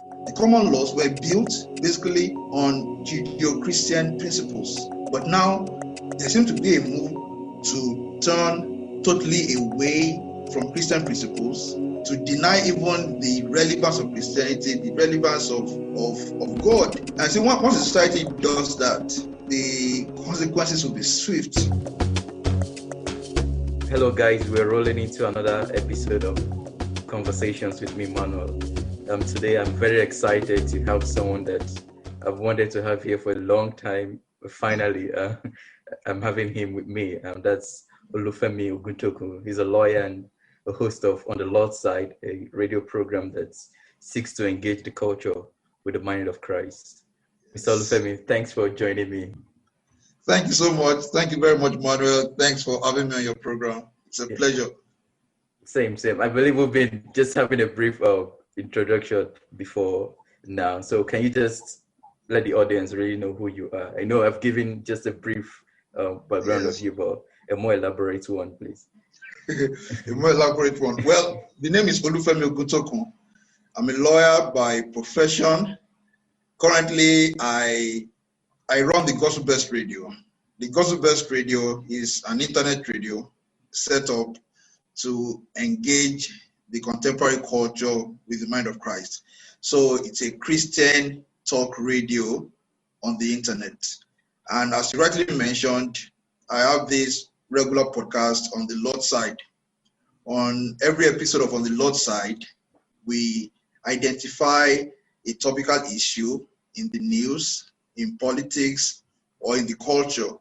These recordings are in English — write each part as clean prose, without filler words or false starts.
The common laws were built basically on Judeo-Christian principles. But now there seems to be a move to turn totally away from Christian principles, to deny even the relevance of Christianity, the relevance of God. And so once a society does that, the consequences will be swift. Hello guys, we're rolling into another episode of Conversations with me, Manuel. Today I'm very excited to have someone that I've wanted to have here for a long time. Finally, I'm having him with me. That's Olufemi Oguntokun. He's a lawyer and a host of On the Lord's Side, a radio program that seeks to engage the culture with the mind of Christ. Mr. Olufemi, thanks for joining me. Thank you so much. Thank you very much, Manuel. Thanks for having me on your program. It's a pleasure. Same. I believe we've been just having a brief introduction before now. So can you just let the audience really know who you are? I know I've given just a brief background of you, but a more elaborate one, please. A more elaborate one. Well, the name is Olufemi Oguntokun. I'm a lawyer by profession. Currently, I run the Gospel Best Radio. The Gospel Best Radio is an internet radio set up to engage the contemporary culture with the mind of Christ. So it's a Christian talk radio on the internet. And as you rightly mentioned, I have this regular podcast on the Lord's Side. On every episode of On the Lord's Side, we identify a topical issue in the news, in politics, or in the culture,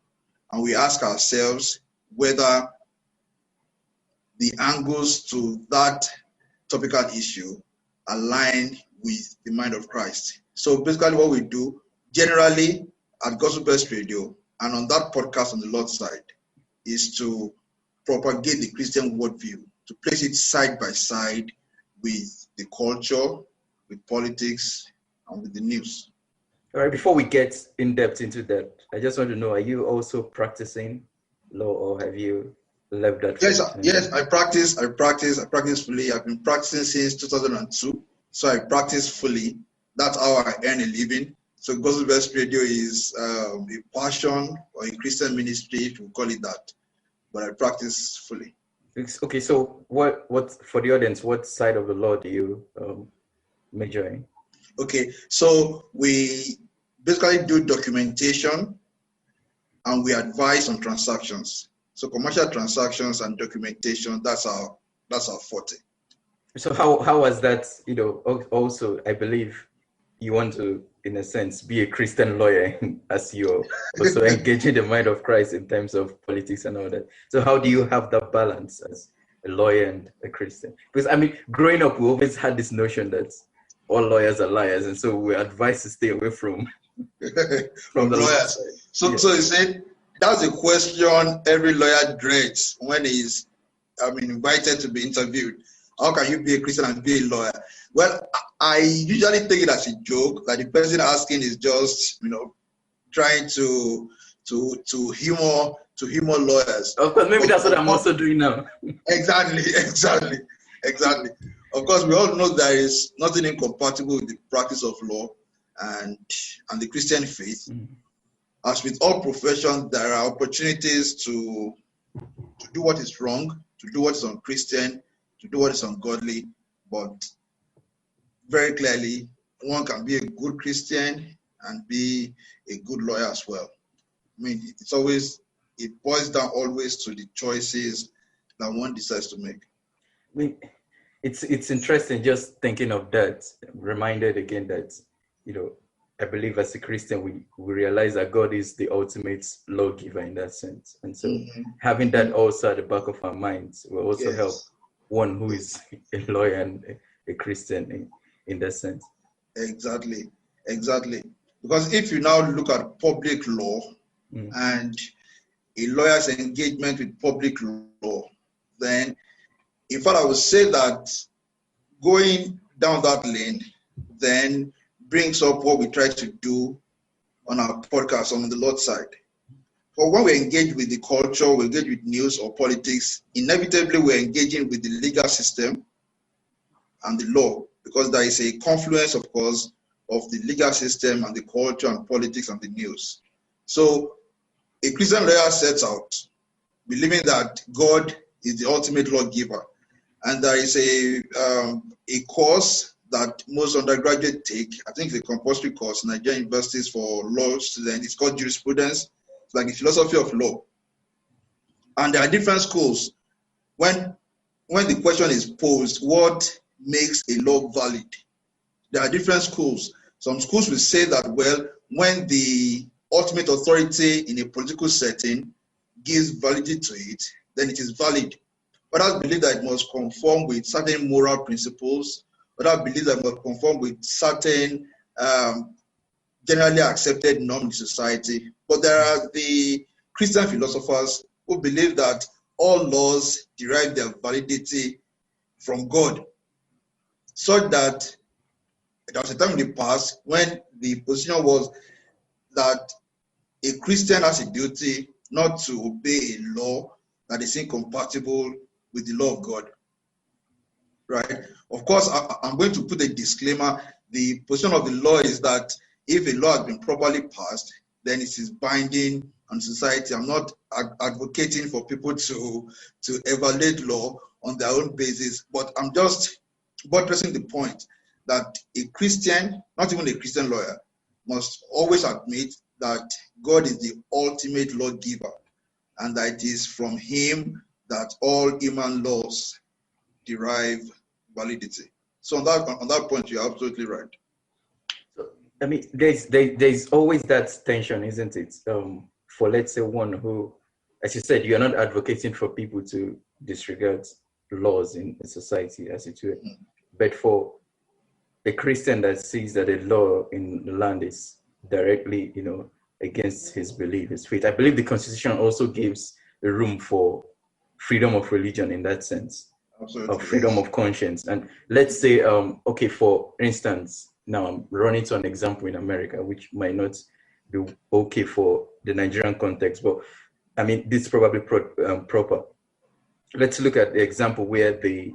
and we ask ourselves whether the angles to that topical issue align with the mind of Christ. So basically what we do generally at Gospel Best Radio and on that podcast on the Lord's Side is to propagate the Christian worldview, to place it side by side with the culture, with politics, and with the news. All right, before we get in depth into that, I just want to know, are you also practicing law or have you left that? Yes, I practice fully. I've been practicing since 2002. So I practice fully. That's how I earn a living. So Gospel Best Radio is a passion or a Christian ministry, if you call it that. But I practice fully. Okay, so what for the audience, what side of the law do you major in? Okay, so we basically do documentation and we advise on transactions. So commercial transactions and documentation, that's our forte. So how was that, also I believe you want to, in a sense, be a Christian lawyer as you're also engaging the mind of Christ in terms of politics and all that. So how do you have that balance as a lawyer and a Christian? Because I mean, growing up, we always had this notion that all lawyers are liars, and so we're advised to stay away from the lawyers. So you say that's a question every lawyer dreads when he's invited to be interviewed. How can you be a Christian and be a lawyer? Well, I usually take it as a joke, like the person asking is just trying to humor lawyers. Of course, maybe that's what I'm also doing now. Exactly. Of course, we all know there is nothing incompatible with the practice of law and the Christian faith. Mm-hmm. As with all professions, there are opportunities to do what is wrong, to do what is unchristian, to do what is ungodly. But very clearly, one can be a good Christian and be a good lawyer as well. I mean, it boils down always to the choices that one decides to make. I mean, it's interesting just thinking of that, reminded again that, I believe as a Christian, we realize that God is the ultimate lawgiver in that sense. And so having that also at the back of our minds will also help one who is a lawyer and a Christian in that sense. Exactly. Because if you now look at public law and a lawyer's engagement with public law, then in fact, I would say that going down that lane then brings up what we try to do on our podcast on the Lord's Side. But when we engage with the culture, we engage with news or politics, inevitably we're engaging with the legal system and the law, because there is a confluence, of course, of the legal system and the culture and politics and the news. So a Christian lawyer sets out believing that God is the ultimate lawgiver. And there is a course that most undergraduates take. I think it's a compulsory course in Nigerian universities for law students. It's called jurisprudence. It's like the philosophy of law. And there are different schools. When the question is posed, what makes a law valid? There are different schools. Some schools will say that, well, when the ultimate authority in a political setting gives validity to it, then it is valid. Others believe that it must conform with certain moral principles. Others believe that it must conform with certain generally accepted norms in society. But there are the Christian philosophers who believe that all laws derive their validity from God, such that there was a time in the past when the position was that a Christian has a duty not to obey a law that is incompatible with the law of God, right? Of course, I'm going to put a disclaimer. The position of the law is that if a law has been properly passed, then it is binding on society. I'm not advocating for people to evaluate law on their own basis, but I'm just buttressing the point that a Christian, not even a Christian lawyer, must always admit that God is the ultimate lawgiver and that it is from him that all human laws derive validity. So on that point, you're absolutely right. So, I mean, there's always that tension, isn't it? For, let's say, one who, as you said, you're not advocating for people to disregard laws in society, as it were. But for a Christian that sees that a law in the land is directly, against his belief, his faith, I believe the Constitution also gives a room for freedom of religion in that sense. Absolutely. Of freedom of conscience. And let's say, okay, for instance, now I'm running to an example in America, which might not be okay for the Nigerian context, but I mean, this is probably proper. Let's look at the example where the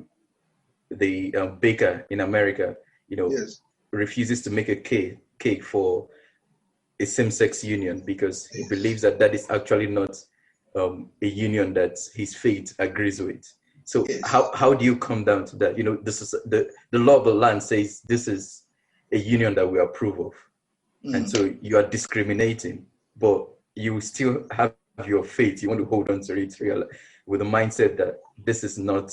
baker in America, Yes. refuses to make a cake for a same-sex union because he believes that is actually not a union that his faith agrees with. So Yes. how do you come down to that? This is the law of the land says this is a union that we approve of. And so you are discriminating, but you still have your faith. You want to hold on to it with the mindset that this is not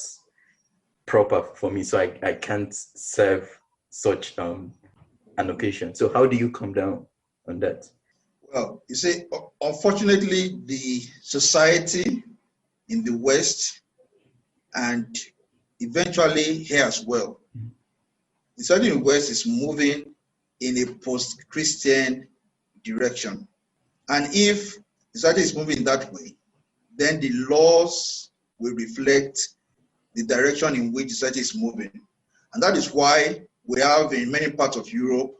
proper for me, so I can't serve such an occasion. So how do you come down on that? Well, you see, unfortunately, the society in the West and eventually here as well, the society in the West is moving in a post-Christian direction. And if the society is moving that way, then the laws will reflect the direction in which society is moving. And that is why we have in many parts of Europe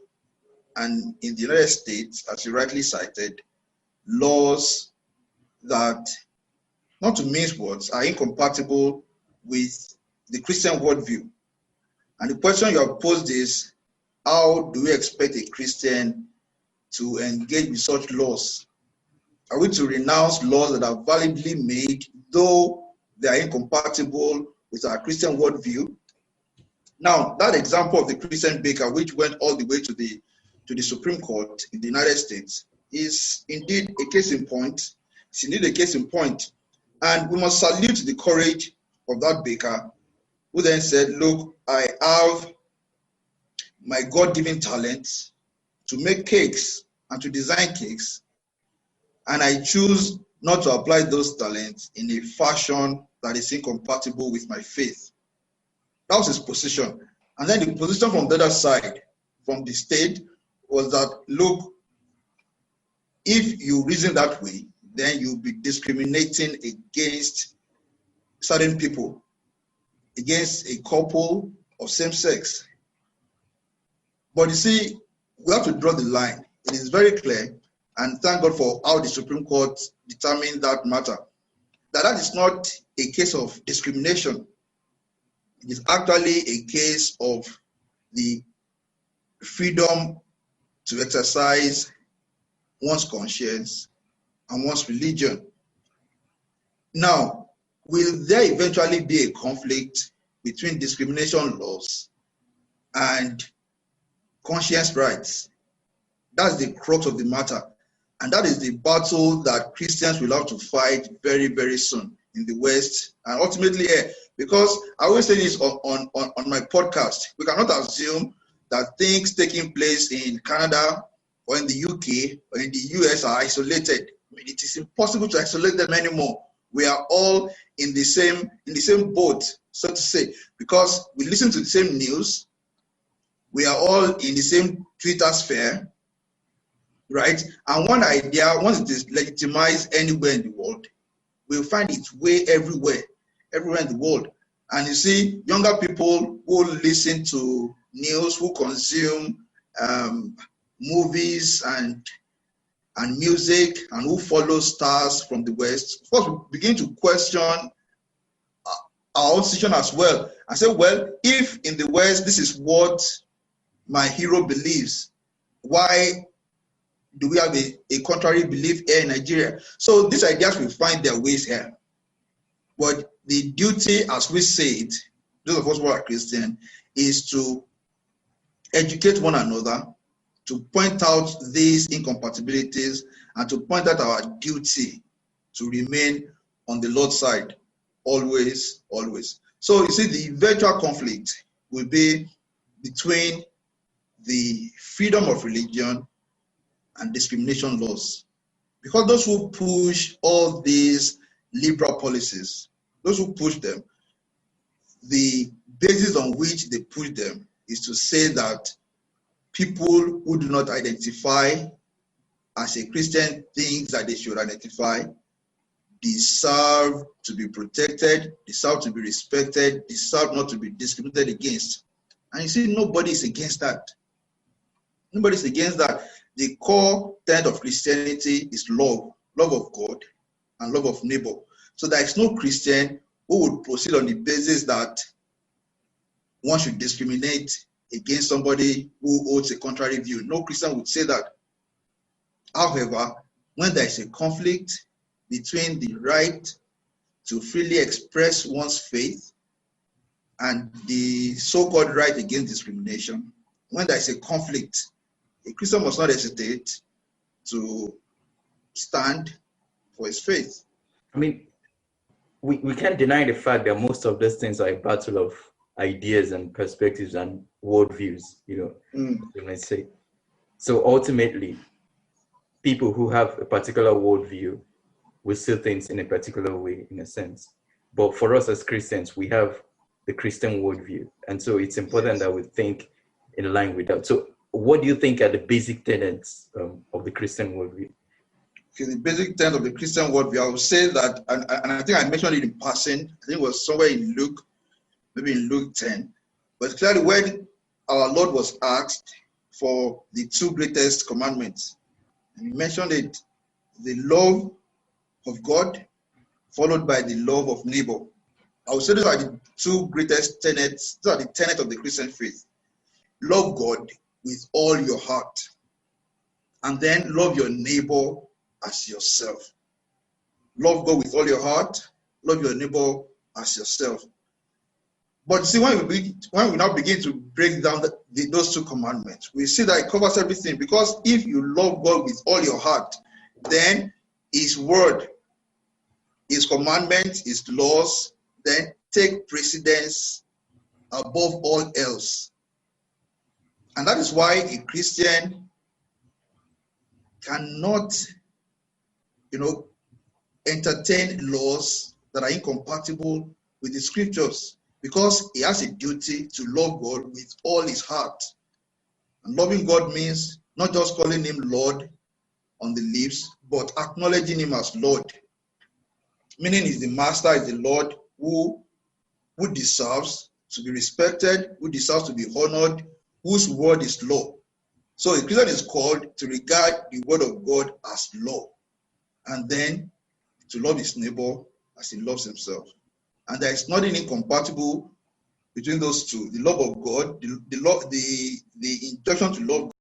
and in the United States, as you rightly cited, laws that, not to mince words, are incompatible with the Christian worldview. And the question you have posed is, how do we expect a Christian to engage with such laws? Are we to renounce laws that are validly made, though they are incompatible with our Christian worldview? Now, that example of the Christian baker, which went all the way to the Supreme Court in the United States, is indeed a case in point. It's indeed a case in point. And we must salute the courage of that baker, who then said, look, I have my God-given talent to make cakes and to design cakes, and I choose not to apply those talents in a fashion that is incompatible with my faith. That was his position. And then the position from the other side, from the state, was that, look, if you reason that way, then you'll be discriminating against certain people, against a couple of same sex. But you see, we have to draw the line. It is very clear, and thank God for how the Supreme Court determined that matter, that is not a case of discrimination. It is actually a case of the freedom to exercise one's conscience and one's religion. Now, will there eventually be a conflict between discrimination laws and conscience rights? That's the crux of the matter. And that is the battle that Christians will have to fight very, very soon in the West and ultimately here. Because I always say this on my podcast, we cannot assume that things taking place in Canada or in the UK or in the US are isolated. I mean, it is impossible to isolate them anymore. We are all in the same boat, so to say, because we listen to the same news. We are all in the same Twitter sphere, right? And one idea, once it is legitimized anywhere in the world, will find its way everywhere in the world. And you see, younger people who listen to news, who consume movies and music, and who follow stars from the West, of course, we begin to question our own situation as well. And say, well, if in the West this is what my hero believes, why do we have a contrary belief here in Nigeria? So these ideas will find their ways here. But the duty, as we say it, those of us who are Christian, is to educate one another, to point out these incompatibilities, and to point out our duty to remain on the Lord's side, always, always. So you see, the eventual conflict will be between the freedom of religion and discrimination laws. Because those who push all these liberal policies, those who push them, the basis on which they push them is to say that people who do not identify as a Christian think that they should identify, deserve to be protected, deserve to be respected, deserve not to be discriminated against. And you see, nobody is against that. Nobody is against that. The core tenet of Christianity is love of God and love of neighbor. So there is no Christian who would proceed on the basis that one should discriminate against somebody who holds a contrary view. No Christian would say that. However, when there is a conflict between the right to freely express one's faith and the so-called right against discrimination, when there is a conflict, a Christian must not hesitate to stand for his faith. I mean, we can't deny the fact that most of these things are a battle of ideas and perspectives and worldviews, you might say. So ultimately, people who have a particular worldview will see things in a particular way, in a sense. But for us as Christians, we have the Christian worldview. And so it's important that we think in line with that. So what do you think are the basic tenets of the Christian worldview? Okay, the basic tenet of the Christian worldview, I would say that, and I think I mentioned it in passing, I think it was somewhere in Luke, maybe in Luke 10, but clearly when our Lord was asked for the two greatest commandments, and he mentioned it, the love of God followed by the love of neighbor. I would say those are the two greatest tenets, those are the tenets of the Christian faith. Love God with all your heart, and then love your neighbor as yourself. Love God with all your heart, love your neighbor as yourself. But see, when we now begin to break down those two commandments, we see that it covers everything. Because if you love God with all your heart, then his word, his commandments, his laws, then take precedence above all else. And that is why a Christian cannot, entertain laws that are incompatible with the scriptures, because he has a duty to love God with all his heart. And loving God means not just calling him Lord on the lips, but acknowledging him as Lord. Meaning he's the master, is the Lord who deserves to be respected, who deserves to be honored, whose word is law. So a Christian is called to regard the word of God as law, and then to love his neighbor as he loves himself. And there is nothing incompatible between those two: the love of God, the injunction to love